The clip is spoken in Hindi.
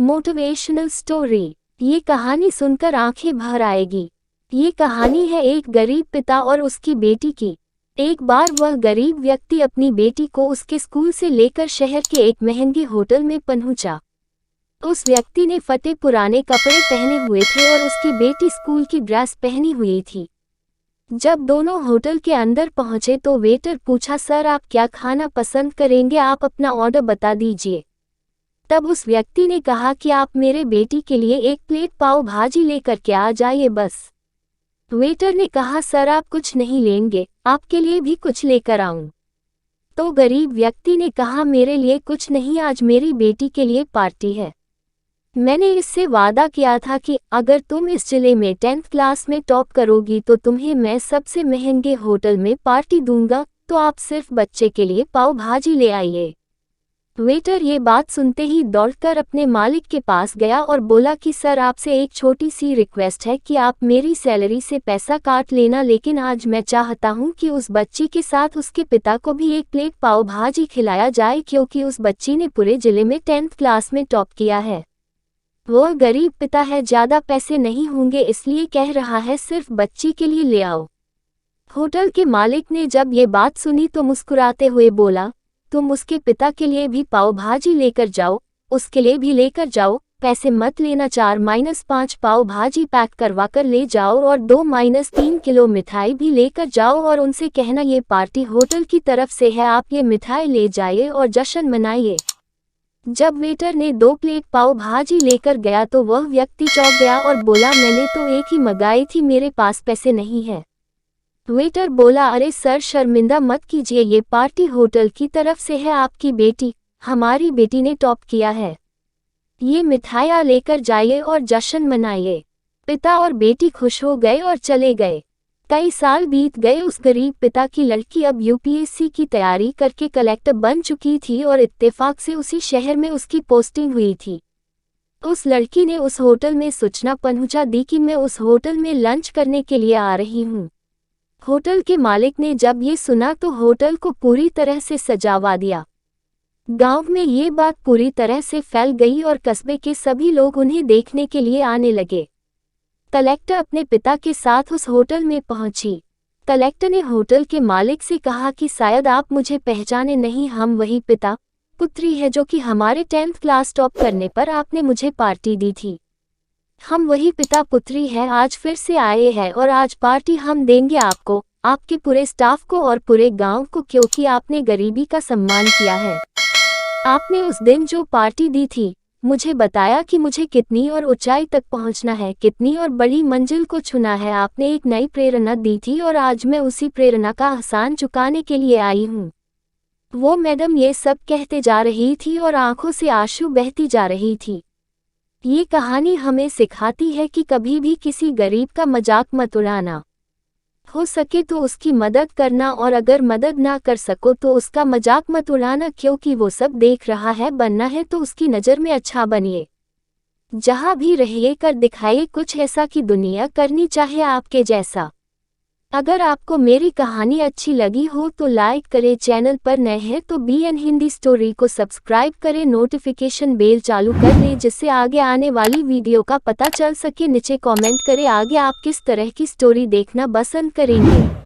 Motivational story. ये कहानी सुनकर आंखें भर आएगी। ये कहानी है एक गरीब पिता और उसकी बेटी की। एक बार वह गरीब व्यक्ति अपनी बेटी को उसके स्कूल से लेकर शहर के एक महंगे होटल में पहुंचा। उस व्यक्ति ने फटे पुराने कपड़े पहने हुए थे और उसकी बेटी स्कूल की ड्रेस पहनी हुई थी। जब दोनों होटल के अंदर पहुंचे तो वेटर पूछा, सर आप क्या खाना पसंद करेंगे, आप अपना ऑर्डर बता दीजिए। तब उस व्यक्ति ने कहा कि आप मेरे बेटी के लिए एक प्लेट पाव भाजी लेकर के आ जाइए बस। वेटर ने कहा, सर आप कुछ नहीं लेंगे, आपके लिए भी कुछ लेकर आऊं। तो गरीब व्यक्ति ने कहा, मेरे लिए कुछ नहीं, आज मेरी बेटी के लिए पार्टी है। मैंने इससे वादा किया था कि अगर तुम इस जिले में 10th क्लास में टॉप करोगी तो तुम्हें मैं सबसे महंगे होटल में पार्टी दूंगा, तो आप सिर्फ बच्चे के लिए पाव भाजी ले आइए। वेटर ये बात सुनते ही दौड़कर अपने मालिक के पास गया और बोला कि सर आपसे एक छोटी सी रिक्वेस्ट है कि आप मेरी सैलरी से पैसा काट लेना, लेकिन आज मैं चाहता हूं कि उस बच्ची के साथ उसके पिता को भी एक प्लेट पाव भाजी खिलाया जाए, क्योंकि उस बच्ची ने पूरे जिले में 10th क्लास में टॉप किया है। वह गरीब पिता है, ज़्यादा पैसे नहीं होंगे, इसलिए कह रहा है सिर्फ बच्ची के लिए ले आओ। होटल के मालिक ने जब ये बात सुनी तो मुस्कुराते हुए बोला, तुम उसके पिता के लिए भी पाव भाजी लेकर जाओ, उसके लिए भी लेकर जाओ, पैसे मत लेना, 4-5 पाव भाजी पैक करवा कर ले जाओ और 2-3 किलो मिठाई भी लेकर जाओ और उनसे कहना ये पार्टी होटल की तरफ से है, आप ये मिठाई ले जाइए और जश्न मनाइए। जब वेटर ने 2 प्लेट पाव भाजी लेकर गया तो वह व्यक्ति चौंक गया और बोला, मैंने तो एक ही मंगाई थी, मेरे पास पैसे नहीं है। वेटर बोला, अरे सर शर्मिंदा मत कीजिए, ये पार्टी होटल की तरफ से है, आपकी बेटी, हमारी बेटी ने टॉप किया है, ये मिठाइयाँ लेकर जाइए और जश्न मनाइए। पिता और बेटी खुश हो गए और चले गए। कई साल बीत गए। उस गरीब पिता की लड़की अब यूपीएससी की तैयारी करके कलेक्टर बन चुकी थी और इत्तेफाक से उसी शहर में उसकी पोस्टिंग हुई थी। उस लड़की ने उस होटल में सूचना पहुंचा दी कि मैं उस होटल में लंच करने के लिए आ रही हूँ। होटल के मालिक ने जब ये सुना तो होटल को पूरी तरह से सजावा दिया। गांव में ये बात पूरी तरह से फैल गई और कस्बे के सभी लोग उन्हें देखने के लिए आने लगे। कलेक्टर अपने पिता के साथ उस होटल में पहुंची। कलेक्टर ने होटल के मालिक से कहा कि शायद आप मुझे पहचाने नहीं, हम वही पिता पुत्री है जो कि हमारे 10th क्लास टॉप करने पर आपने मुझे पार्टी दी थी। हम वही पिता पुत्री है, आज फिर से आए हैं और आज पार्टी हम देंगे आपको, आपके पूरे स्टाफ को और पूरे गांव को, क्योंकि आपने गरीबी का सम्मान किया है। आपने उस दिन जो पार्टी दी थी, मुझे बताया कि मुझे कितनी और ऊंचाई तक पहुंचना है, कितनी और बड़ी मंजिल को छूना है। आपने एक नई प्रेरणा दी थी और आज मैं उसी प्रेरणा का एहसान चुकाने के लिए आई हूँ। वो मैडम ये सब कहते जा रही थी और आंखों से आंसू बहती जा रही थी। ये कहानी हमें सिखाती है कि कभी भी किसी गरीब का मजाक मत उड़ाना। हो सके तो उसकी मदद करना, और अगर मदद ना कर सको तो उसका मजाक मत उड़ाना, क्योंकि वो सब देख रहा है। बनना है तो उसकी नज़र में अच्छा बनिए। जहाँ भी रहिए कर दिखाइए कुछ ऐसा कि दुनिया करनी चाहे आपके जैसा। अगर आपको मेरी कहानी अच्छी लगी हो तो लाइक करें, चैनल पर नए हैं तो BN हिंदी स्टोरी को सब्सक्राइब करें, नोटिफिकेशन बेल चालू कर लें जिससे आगे आने वाली वीडियो का पता चल सके। नीचे कमेंट करें आगे आप किस तरह की स्टोरी देखना पसंद करेंगे।